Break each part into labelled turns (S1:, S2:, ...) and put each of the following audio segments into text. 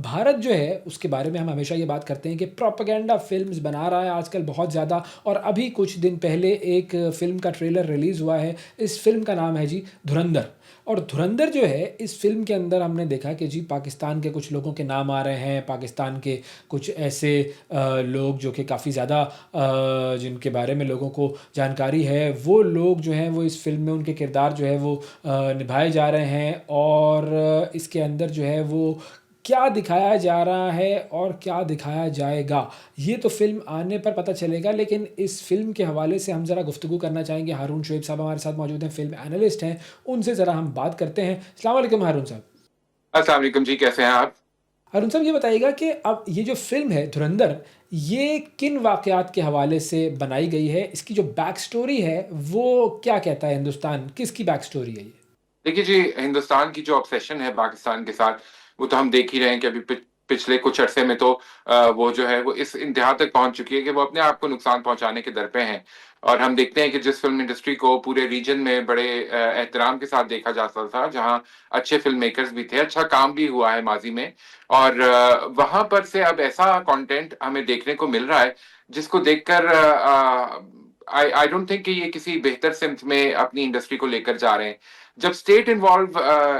S1: भारत जो है उसके बारे में हम हमेशा ये बात करते हैं कि प्रोपेगेंडा फ़िल्म्स बना रहा है आजकल बहुत ज़्यादा। और अभी कुछ दिन पहले एक फ़िल्म का ट्रेलर रिलीज़ हुआ है। इस फ़िल्म का नाम है जी धुरंधर। और धुरंधर जो है इस फ़िल्म के अंदर हमने देखा कि जी पाकिस्तान के कुछ लोगों के नाम आ रहे हैं, पाकिस्तान के कुछ ऐसे लोग जो कि काफ़ी ज़्यादा जिनके बारे में लोगों को जानकारी है, वो लोग जो हैं वो इस फ़िल्म में उनके किरदार जो है वो निभाए जा रहे हैं। और इसके अंदर जो है वो क्या दिखाया जा रहा है और क्या दिखाया जाएगा, ये तो फ़िल्म आने पर पता चलेगा। लेकिन इस फ़िल्म के हवाले से हम ज़रा गुफ्तगू करना चाहेंगे। हारून शुएब साहब हमारे साथ मौजूद हैं, फ़िल्म एनालिस्ट हैं, उनसे ज़रा हम बात करते हैं। अस्सलाम वालेकुम हारून साहब।
S2: अस्सलाम वालेकुम जी, कैसे हैं आप?
S1: हारून साहब, ये बताइएगा कि अब ये जो फ़िल्म है धुरंधर, ये किन वाक़यात के हवाले से बनाई गई है? इसकी जो बैक स्टोरी है, वो क्या कहता है हिंदुस्तान, किसकी बैक स्टोरी है ये?
S2: देखिए जी, हिंदुस्तान की जो ऑब्सेशन है पाकिस्तान के साथ, वो तो हम देख ही रहे हैं कि अभी पिछले कुछ अरसे में तो वो जो है वो इस इंतहा तक पहुँच चुकी है कि वो अपने आप को नुकसान पहुँचाने के दर पे हैं। और हम देखते हैं कि जिस फ़िल्म इंडस्ट्री को पूरे रीजन में बड़े एहतराम के साथ देखा जाता था, जहाँ अच्छे फ़िल्म मेकर्स भी थे, अच्छा काम भी हुआ है माज़ी में। और वहाँ पर से अब ऐसा कंटेंट हमें देखने को मिल रहा है, जिसको देखकर आई आई डोंट थिंक कि ये किसी बेहतर सिम्त में अपनी इंडस्ट्री को लेकर जा रहे हैं। जब स्टेट इन्वॉल्व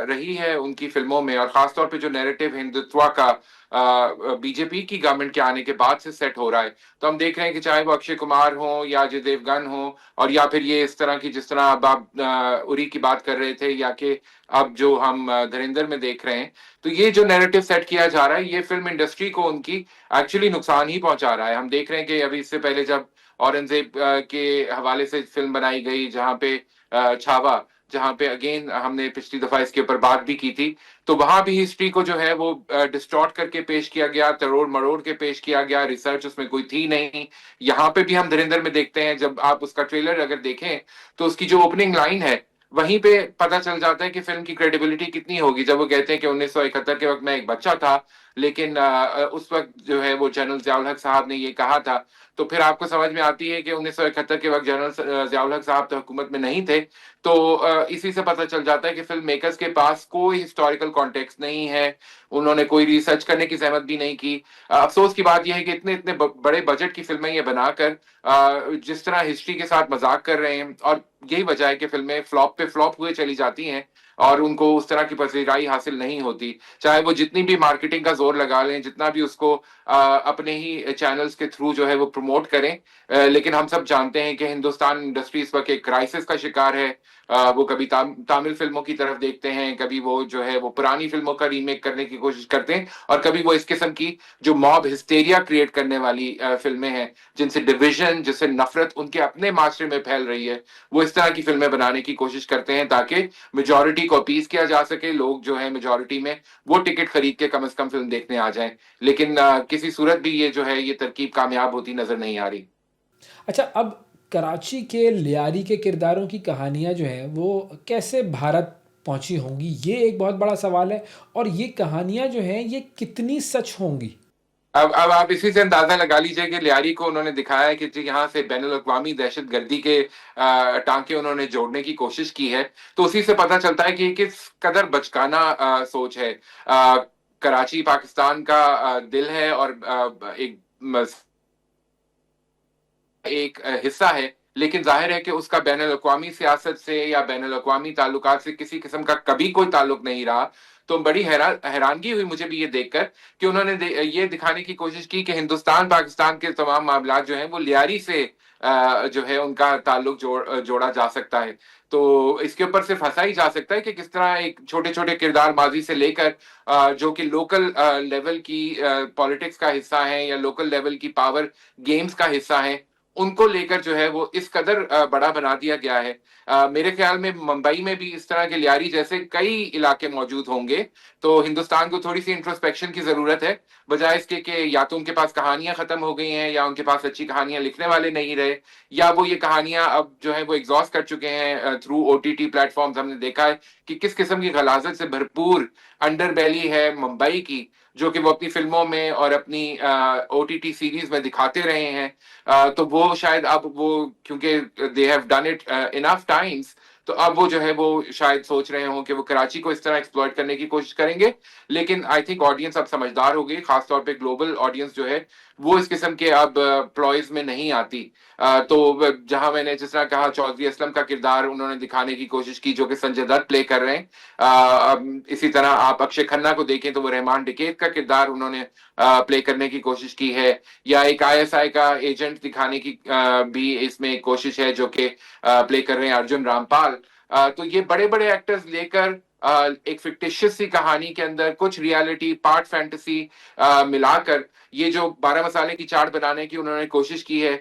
S2: रही है उनकी फ़िल्मों में, और ख़ास तौर पे जो नैरेटिव हिंदुत्व का बीजेपी की गवर्नमेंट के आने के बाद से सेट हो रहा है, तो हम देख रहे हैं कि चाहे वो अक्षय कुमार हों या अजय देवगन हों, और या फिर ये इस तरह की, जिस तरह अब आप उरी की बात कर रहे थे, या कि अब जो हम धुरंधर में देख रहे हैं, तो ये जो नैरेटिव सेट किया जा रहा है, ये फ़िल्म इंडस्ट्री को उनकी एक्चुअली नुकसान ही पहुँचा रहा है। हम देख रहे हैं कि अभी इससे पहले जब औरंगज़ेब के हवाले से फ़िल्म बनाई गई, जहाँ पे छावा, जहाँ पे अगेन हमने पिछली दफ़ा इसके ऊपर बात भी की थी, तो वहाँ भी हिस्ट्री को जो है वो डिस्टॉर्ट करके पेश किया गया, तरोड़-मरोड़ के पेश किया गया, रिसर्च उसमें कोई थी नहीं। यहाँ पे भी हम धुरंधर में देखते हैं, जब आप उसका ट्रेलर अगर देखें, तो उसकी जो ओपनिंग लाइन है, वहीं पे पता चल जाता है कि फ़िल्म की क्रेडिबिलिटी कितनी होगी, जब वो कहते हैं कि 1971 के वक़्त मैं एक बच्चा था, लेकिन उस वक़्त जो है वो जनरल ज़िया-उल हक साहब ने ये कहा था। तो फिर आपको समझ में आती है कि 1971 के वक़्त जनरल ज़िया-उल हक साहब तो हुकूमत में नहीं थे। तो इसी से पता चल जाता है कि फ़िल्म मेकर्स के पास कोई हिस्टोरिकल कॉन्टेक्स्ट नहीं है, उन्होंने कोई रिसर्च करने की ज़हमत भी नहीं की। अफ़सोस की बात ये है कि इतने-इतने बड़े बजट की फ़िल्में ये बनाकर जिस तरह हिस्ट्री के साथ मज़ाक कर रहे हैं, और यही वजह है कि फ़िल्में फ्लॉप पे फ्लॉप हुए चली जाती हैं, और उनको उस तरह की पज़ीराई हासिल नहीं होती। चाहे वो जितनी भी मार्केटिंग का ज़ोर लगा लें, जितना भी उसको अपने ही चैनल्स के थ्रू जो है वो प्रमोट करें, लेकिन हम सब जानते हैं कि हिंदुस्तान इंडस्ट्री इस वक़्त एक क्राइसिस का शिकार है। वो कभी तामिल फ़िल्मों की तरफ देखते हैं, कभी वो जो है वो पुरानी फ़िल्मों का रीमेक करने की कोशिश करते हैं, और कभी वो इस किस्म की जो मॉब हिस्टेरिया क्रिएट करने वाली फ़िल्में हैं, जिनसे डिविज़न, जिससे नफ़रत उनके अपने माशरे में फैल रही है, वो इस तरह की फ़िल्में बनाने की कोशिश करते हैं, ताकि मेजॉरिटी को अपीज़ किया जा सके, लोग जो हैं मेजॉरिटी में वो टिकट खरीद के कम से कम फ़िल्म देखने आ जाएँ। लेकिन किसी सूरत भी ये जो है ये तरकीब कामयाब होती नज़र नहीं आ रही।
S1: अच्छा, अब कराची के लियारी के किरदारों की कहानियाँ जो हैं वो कैसे भारत पहुँची होंगी, ये एक बहुत बड़ा सवाल है। और ये कहानियाँ जो हैं ये कितनी सच होंगी?
S2: अब आप इसी से अंदाज़ा लगा लीजिए कि लियारी को उन्होंने दिखाया है कि जी यहाँ से बैनुल-अक़वामी दहशतगर्दी के टाँके उन्होंने जोड़ने की कोशिश की है। तो उसी से पता चलता है कि किस कदर बचकाना सोच है। कराची पाकिस्तान का दिल है, और एक मस एक हिस्सा है, लेकिन ज़ाहिर है कि उसका बैनुल-अक़वामी सियासत से या बैनुल-अक़वामी ताल्लुकात से किसी किस्म का कभी कोई ताल्लुक नहीं रहा। तो बड़ी हैरानगी हुई मुझे भी ये देखकर कि उन्होंने ये दिखाने की कोशिश की कि हिंदुस्तान-पाकिस्तान के तमाम मामलात जो हैं वो लियारी से जो है उनका ताल्लुक जोड़ा जा सकता है। तो इसके ऊपर सिर्फ़ हँसा ही जा सकता है कि किस तरह एक छोटे-छोटे किरदार माज़ी से लेकर जो कि लोकल लेवल की पॉलिटिक्स का हिस्सा हैं, या लोकल लेवल की पावर गेम्स का हिस्सा हैं, उनको लेकर जो है वो इस कदर बड़ा बना दिया गया है। मेरे ख्याल में मुंबई में भी इस तरह के लियारी जैसे कई इलाके मौजूद होंगे, तो हिंदुस्तान को थोड़ी-सी इंट्रोस्पेक्शन की ज़रूरत है, बजाए इसके कि या तो उनके पास कहानियाँ खत्म हो गई हैं, या उनके पास अच्छी कहानियाँ लिखने वाले नहीं रहे, या वो ये कहानियाँ अब जो है वो एग्ज़ॉस्ट कर चुके हैं थ्रू ओटीटी प्लेटफ़ॉर्म्स। हमने देखा है कि किस किस्म की गलाज़त से भरपूर अंडरबेली है मुंबई की, जो कि वो अपनी फ़िल्मों में और अपनी ओटीटी सीरीज़ में दिखाते रहे हैं। तो वो शायद अब वो, क्योंकि they have done it enough times, तो अब वो जो है वो शायद सोच रहे हों कि वो कराची को इस तरह एक्सप्लॉइट करने की कोशिश करेंगे। लेकिन आई थिंक ऑडियंस अब समझदार हो गई, खासतौर पे ग्लोबल ऑडियंस जो है वो इस किस्म के अब प्लॉयज में नहीं आती। तो जहां मैंने जिस तरह कहा चौधरी असलम का किरदार उन्होंने दिखाने की कोशिश की जो कि संजय दत्त प्ले कर रहे हैं, इसी तरह आप अक्षय खन्ना को देखें तो वो रहमान डिकेत का किरदार उन्होंने प्ले करने की कोशिश की है, या एक आईएसआई का एजेंट दिखाने की भी इसमें एक कोशिश है जो कि प्ले कर रहे हैं अर्जुन रामपाल। तो ये बड़े बड़े एक्टर्स लेकर एक फिक्टिशियस सी कहानी के अंदर कुछ रियलिटी पार्ट फैंटेसी मिलाकर ये जो 12 मसाले की चाट बनाने की उन्होंने कोशिश की है,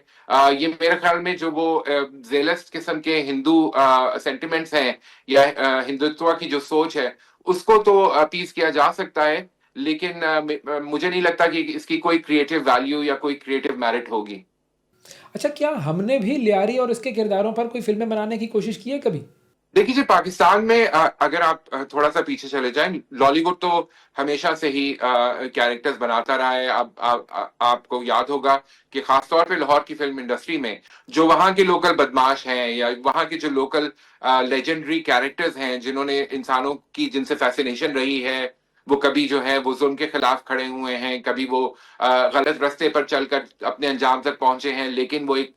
S2: ये मेरे ख्याल में जो वो जेलस किस्म के हिंदू सेंटिमेंट्स हैं या हिंदुत्व की जो सोच है उसको तो अपीज किया जा सकता है, लेकिन मुझे नहीं लगता कि इसकी कोई क्रिएटिव वैल्यू या कोई क्रिएटिव मेरिट होगी।
S1: अच्छा, क्या हमने भी लियारी और उसके किरदारों पर कोई फिल्में बनाने की कोशिश की है कभी?
S2: देखिए जी, पाकिस्तान में अगर आप थोड़ा सा पीछे चले जाएं, लॉलीवुड तो हमेशा से ही कैरेक्टर्स बनाता रहा है। आपको याद होगा कि खासतौर पे लाहौर की फिल्म इंडस्ट्री में जो वहाँ के लोकल बदमाश हैं या वहाँ के जो लोकल लेजेंडरी कैरेक्टर्स हैं जिन्होंने इंसानों की जिनसे फैसिनेशन रही है, वो कभी जो है वो जुल्म के खिलाफ खड़े हुए हैं, कभी वो गलत रास्ते पर चलकर अपने अंजाम तक पहुंचे हैं, लेकिन वो एक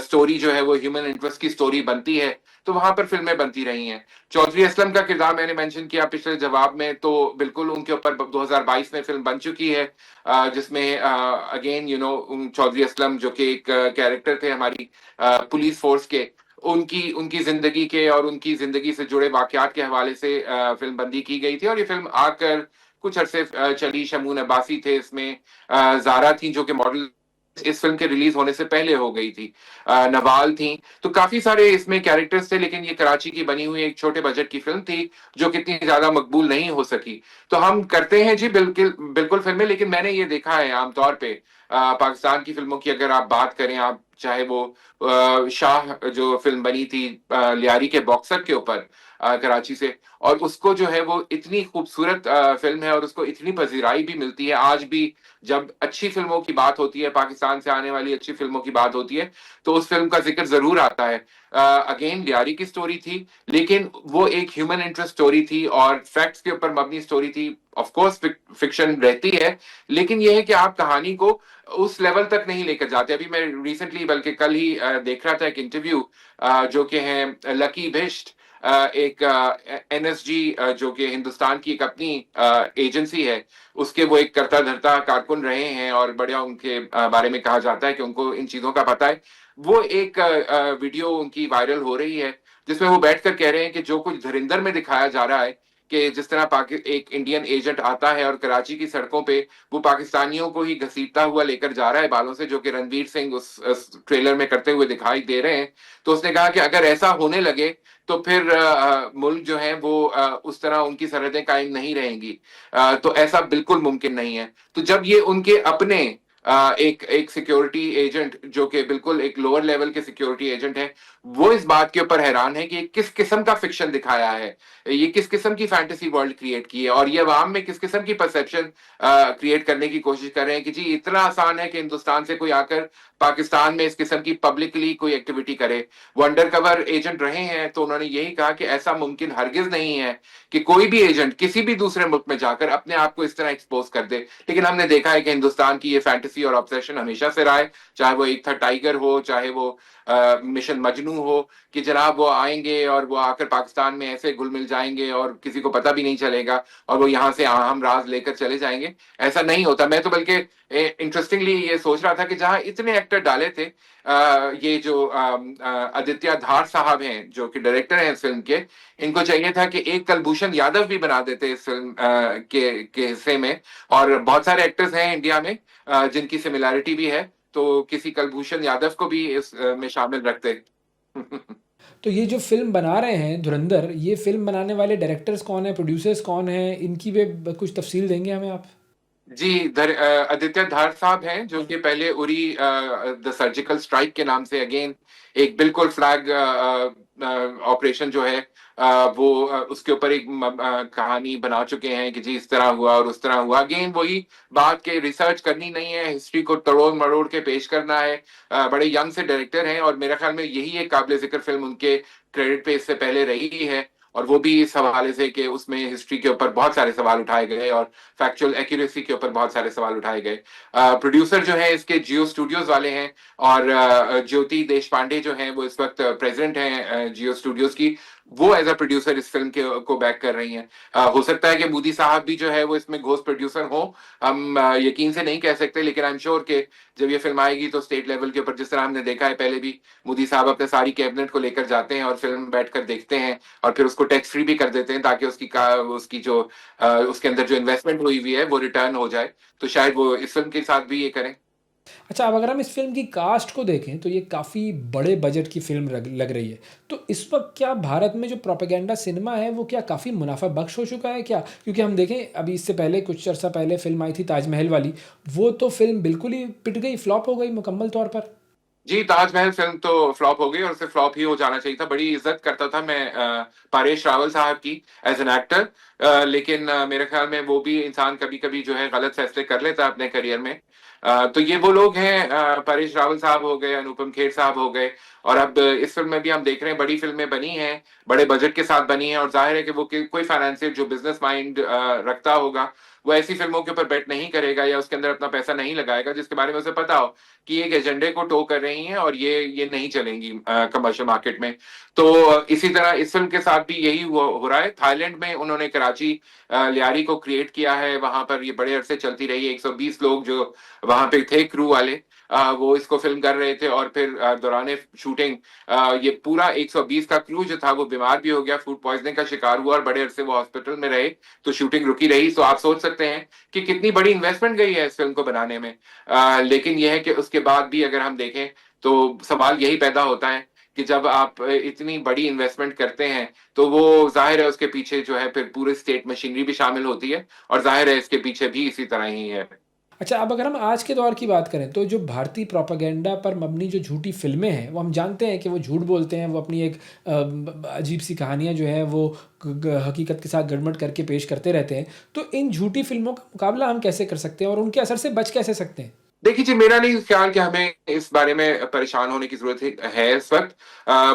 S2: स्टोरी जो है वो ह्यूमन इंटरेस्ट की स्टोरी बनती है, तो वहां पर फिल्में बनती रही हैं। चौधरी असलम का किरदार मैंने मेंशन किया पिछले जवाब में, तो बिल्कुल उनके ऊपर 2022 में फिल्म बन चुकी है, जिसमें अगेन चौधरी असलम जो कि एक कैरेक्टर थे हमारी पुलिस फोर्स के, उनकी उनकी जिंदगी के और उनकी जिंदगी से जुड़े वाकयात के हवाले से फिल्म बंदी की गई थी, और ये फिल्म आकर कुछ अरसे चली। शमून अब्बासी थे इसमें, जारा थी जो कि मॉडल इस फिल्म के रिलीज होने से पहले हो गई थी, नवाल थी, तो काफी सारे इसमें कैरेक्टर्स थे, लेकिन ये कराची की बनी हुई एक छोटे बजट की फिल्म थी जो कितनी ज्यादा मकबूल नहीं हो सकी। तो हम करते हैं जी बिल्कुल बिल्कुल फिल्में, लेकिन मैंने ये देखा है आमतौर पे पाकिस्तान की फिल्मों की अगर आप बात करें, आप चाहे वो शाह जो फिल्म बनी थी लियारी के बॉक्सर के ऊपर कराची से, और उसको जो है वो इतनी खूबसूरत फिल्म है और उसको इतनी पजीराई भी मिलती है आज भी। जब अच्छी फिल्मों की बात होती है, पाकिस्तान से आने वाली अच्छी फिल्मों की बात होती है, तो उस फिल्म का जिक्र जरूर आता है। अगेन लियारी की स्टोरी थी, लेकिन वो एक ह्यूमन इंटरेस्ट स्टोरी थी और फैक्ट्स के ऊपर मबनी स्टोरी थी। ऑफ कोर्स फिक्शन रहती है, लेकिन यह है कि आप कहानी को उस लेवल तक नहीं लेकर जाते। अभी मैं रिसेंटली बल्कि कल ही देख रहा था एक इंटरव्यू जो कि है लकी भिष्ट, एक एनएसजी जो कि हिंदुस्तान की एक अपनी एजेंसी है, उसके वो एक करता धरता कारकुन रहे हैं और बढ़िया उनके बारे में कहा जाता है कि उनको इन चीजों का पता है। वो एक वीडियो उनकी वायरल हो रही है जिसमें वो बैठकर कह रहे हैं कि जो कुछ धुरंधर में दिखाया जा रहा है कि जिस तरह एक इंडियन एजेंट आता है और कराची की सड़कों पे वो पाकिस्तानियों को ही घसीटता हुआ लेकर जा रहा है बालों से, जो कि रणवीर सिंह उस ट्रेलर में करते हुए दिखाई दे रहे हैं। तो उसने कहा कि अगर ऐसा होने लगे तो फिर मुल्क जो है वो उस तरह उनकी सरहदें कायम नहीं रहेंगी। तो ऐसा बिल्कुल मुमकिन नहीं है। तो जब ये उनके अपने एक एक सिक्योरिटी एजेंट जो कि बिल्कुल एक लोअर लेवल के सिक्योरिटी एजेंट है, वो इस बात के ऊपर हैरान है कि किस किस्म का फिक्शन दिखाया है, ये किस किस्म की फैंटेसी वर्ल्ड क्रिएट की है, और ये अवाम में किस किस्म की परसेप्शन क्रिएट करने की कोशिश कर रहे हैं कि जी इतना आसान है कि हिंदुस्तान से कोई आकर पाकिस्तान में इस किस्म की पब्लिकली कोई एक्टिविटी करे। वो अंडर कवर एजेंट रहे हैं, तो उन्होंने यही कहा कि ऐसा मुमकिन हरगिज नहीं है कि कोई भी एजेंट किसी भी दूसरे मुल्क में जाकर अपने आप को इस तरह एक्सपोज कर दे। लेकिन हमने देखा है कि हिंदुस्तान की ये फैंटेसी और ऑब्सेशन हमेशा से रहा है, चाहे वो एक था टाइगर हो, चाहे वो मिशन मजनू हो, कि जनाब वो आएंगे और वो आकर पाकिस्तान में ऐसे घुल मिल जाएंगे और किसी को पता भी नहीं चलेगा और वो यहाँ से अहम राज लेकर चले जाएंगे। ऐसा नहीं होता। मैं तो बल्कि इंटरेस्टिंगली ये सोच रहा था कि जहां इतने एक्टर डाले थे, ये जो आदित्य धार साहब हैं जो कि डायरेक्टर हैं इस फिल्म के, इनको चाहिए था कि एक कलभूषण यादव भी बना देते इस फिल्म के हिस्से में। और बहुत सारे एक्टर्स हैं इंडिया में जिनकी सिमिलैरिटी भी है, तो किसी कलभूषण यादव को भी इस में शामिल रखते।
S1: तो ये जो फिल्म बना रहे हैं धुरंधर, ये फिल्म बनाने वाले डायरेक्टर्स कौन है, प्रोड्यूसर्स कौन है, इनकी वे कुछ तफसील देंगे हमें आप?
S2: जी, आदित्य धार साहब हैं जो कि पहले उरी द सर्जिकल स्ट्राइक के नाम से अगेन एक बिल्कुल फ्लैग ऑपरेशन जो है वो उसके ऊपर एक कहानी बना चुके हैं कि जी इस तरह हुआ और उस तरह हुआ। अगेन वही बात के रिसर्च करनी नहीं है, हिस्ट्री को तड़ोड़ मड़ोड़ के पेश करना है। बड़े यंग से डायरेक्टर हैं और मेरे ख्याल में यही एक काबिल जिक्र फिल्म उनके क्रेडिट पे इससे पहले रही है, और वो भी इस हवाले से कि उसमें हिस्ट्री के ऊपर बहुत सारे सवाल उठाए गए और फैक्चुअल एक्यूरेसी के ऊपर बहुत सारे सवाल उठाए गए। प्रोड्यूसर जो है इसके जियो स्टूडियोज वाले हैं, और ज्योति देश पांडे जो हैं वो इस वक्त प्रेसिडेंट हैं जियो स्टूडियोज की। वो एज अ प्रोड्यूसर इस फिल्म के को बैक कर रही हैं। हो सकता है कि मोदी साहब भी जो है वो इसमें घोस्ट प्रोड्यूसर हो, हम यकीन से नहीं कह सकते, लेकिन आई एम श्योर कि जब ये फिल्म आएगी तो स्टेट लेवल के ऊपर, जिस तरह हमने देखा है पहले भी, मोदी साहब अपने सारी कैबिनेट को लेकर जाते हैं और फिल्म बैठकर देखते हैं और फिर उसको टैक्स फ्री भी कर देते हैं, ताकि उसकी जो उसके अंदर जो इन्वेस्टमेंट हुई हुई है वो रिटर्न हो जाए। तो शायद वो इस फिल्म के साथ भी ये करें।
S1: अच्छा, अब अगर हम इस फ़िल्म की कास्ट को देखें तो ये काफ़ी बड़े बजट की फ़िल्म लग रही है। तो इस वक़्त क्या भारत में जो प्रोपेगेंडा सिनेमा है वो क्या काफ़ी मुनाफ़ा बख्श हो चुका है क्या? क्योंकि हम देखें अभी इससे पहले कुछ अरसा पहले फ़िल्म आई थी ताजमहल वाली, वो तो फ़िल्म बिल्कुल ही पिट गई, फ्लॉप हो गई मुकम्मल तौर पर।
S2: जी, ताजमहल फिल्म तो फ्लॉप हो गई, और उसे फ्लॉप ही हो जाना चाहिए था। बड़ी इज्जत करता था मैं परेश रावल साहब की एज एन एक्टर, लेकिन मेरे ख्याल में वो भी इंसान कभी कभी जो है गलत फैसले कर लेता है अपने करियर में। तो ये वो लोग हैं, परेश रावल साहब हो गए, अनुपम खेर साहब हो गए, और अब इस फिल्म में भी हम देख रहे हैं बड़ी फिल्में बनी हैं, बड़े बजट के साथ बनी हैं, और जाहिर है कि वो कोई फाइनेंसियर जो बिजनेस माइंड रखता होगा, वो ऐसी फिल्मों के ऊपर बेट नहीं करेगा या उसके अंदर अपना पैसा नहीं लगाएगा जिसके बारे में उसे पता हो कि एक एजेंडे को टो कर रही हैं और ये नहीं चलेंगी कमर्शियल मार्केट में। तो इसी तरह इस फिल्म के साथ भी यही हो रहा है। थाईलैंड में उन्होंने कराची लियारी को क्रिएट किया है, वहां पर ये बड़े अरसे चलती रही है। 120 लोग जो वहां पे थे क्रू वाले, वो इसको फिल्म कर रहे थे, और फिर दौरान शूटिंग ये पूरा 120 का क्रू जो था वो बीमार भी हो गया, फूड पॉइजनिंग का शिकार हुआ, और बड़े अरसे वो हॉस्पिटल में रहे, तो शूटिंग रुकी रही। तो आप सोच सकते हैं कि कितनी बड़ी इन्वेस्टमेंट गई है इस फिल्म को बनाने में। लेकिन यह है कि उसके बाद भी अगर हम देखें तो सवाल यही पैदा होता है कि जब आप इतनी बड़ी इन्वेस्टमेंट करते हैं तो वो जाहिर है उसके पीछे जो है फिर पूरी स्टेट मशीनरी भी शामिल होती है, और जाहिर है इसके पीछे भी इसी तरह ही है।
S1: अच्छा, अब अगर हम आज के दौर की बात करें तो जो भारतीय प्रोपेगेंडा पर मबनी जो झूठी फ़िल्में हैं, वो हम जानते हैं कि वो झूठ बोलते हैं, वो अपनी एक अजीब-सी कहानियाँ जो हैं वो हकीकत के साथ गड़बड़ करके पेश करते रहते हैं। तो इन झूठी फ़िल्मों का मुकाबला हम कैसे कर सकते हैं और उनके असर से बच कैसे सकते हैं?
S2: देखिए जी, मेरा नहीं ख्याल कि हमें इस बारे में परेशान होने की ज़रूरत है इस वक़्त।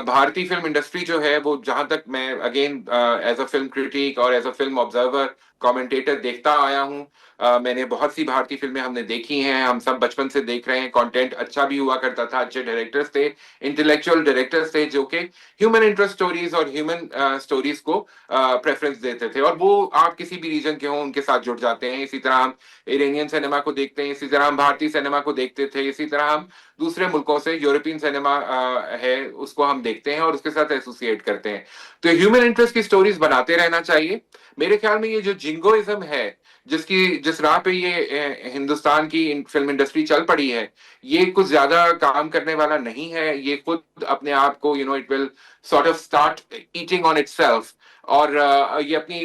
S2: भारतीय फ़िल्म इंडस्ट्री जो है वो, जहाँ तक मैं again as a film critic और as a film observer, commentator देखता आया हूँ। मैंने बहुत सी भारतीय फ़िल्में हमने देखी हैं, हम सब बचपन से देख रहे हैं, कंटेंट अच्छा भी हुआ करता था, अच्छे डायरेक्टर्स थे, इंटेलेक्चुअल डायरेक्टर्स थे जो कि ह्यूमन इंटरेस्ट स्टोरीज़ और ह्यूमन स्टोरीज़ को प्रेफ़रेंस देते थे, और वो आप किसी भी रीजन के हों उनके साथ जुड़ जाते हैं। इसी तरह हम इरानियन सिनेमा को देखते हैं, इसी तरह हम भारतीय सिनेमा को देखते थे, इसी तरह हम दूसरे मुल्कों से यूरोपियन सिनेमा है उसको हम देखते हैं और उसके साथ एसोसिएट करते हैं। तो ह्यूमन इंटरेस्ट की स्टोरीज बनाते रहना चाहिए। मेरे ख्याल में ये जो जिंगोइज्म है, जिस राह पे ये हिंदुस्तान की फिल्म इंडस्ट्री चल पड़ी है, ये कुछ ज्यादा काम करने वाला नहीं है। ये खुद अपने आप को it will sort of start eating on itself, और ये अपनी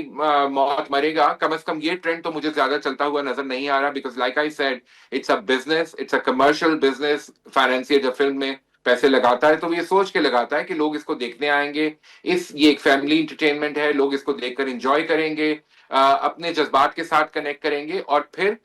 S2: मौत मरेगा। कम से कम ये ट्रेंड तो मुझे ज्यादा चलता हुआ नजर नहीं आ रहा, because like I said, it's a business, it's a commercial business. Financier जब फिल्म में पैसे लगाता है तो ये सोच के लगाता है कि लोग इसको देखने आएंगे, ये एक फैमिली इंटरटेनमेंट है, लोग इसको देखकर एंजॉय करेंगे, अपने जज्बात के साथ कनेक्ट करेंगे, और फिर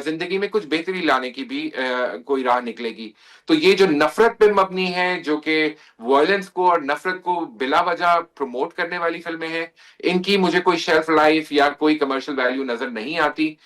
S2: जिंदगी में कुछ बेहतरी लाने की भी कोई राह निकलेगी। तो ये जो नफरत पे मबनी है, जो कि वायलेंस को और नफरत को बिला वजह प्रमोट करने वाली फिल्में हैं, इनकी मुझे कोई शेल्फ लाइफ या कोई कमर्शियल वैल्यू नजर नहीं आती।